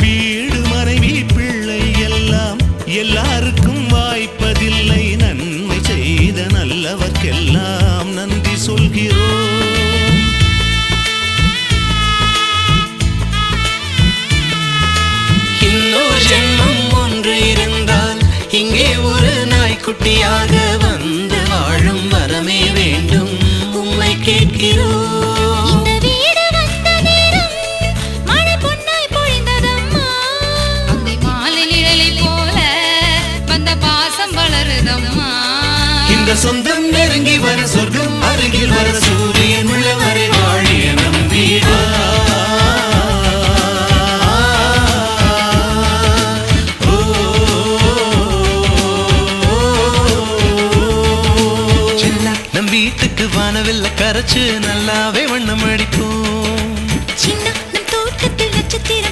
வீடு மனைவி பிள்ளை எல்லாம் எல்லாருக்கும் வாய்ப்பதில்லை. நன்மை செய்த நல்லவர்க்கெல்லாம் நன்றி சொல்கிறோம். இன்னொரு ஜென்மம் ஒன்று இருந்தால் இங்கே ஒரு நாய்க்குட்டியாக வந்து வாழும் வரமே வேண்டும் உம்மை கேட்கிறோம். இந்த சொந்தம் நெருங்கி வர சொர்க்கம் அருகில் வர சூரியன் உள்ளவரை வாழிய நம்பிவா. நம் வீட்டுக்கு வானவில்ல கரைச்சு நல்லாவே வண்ணமடி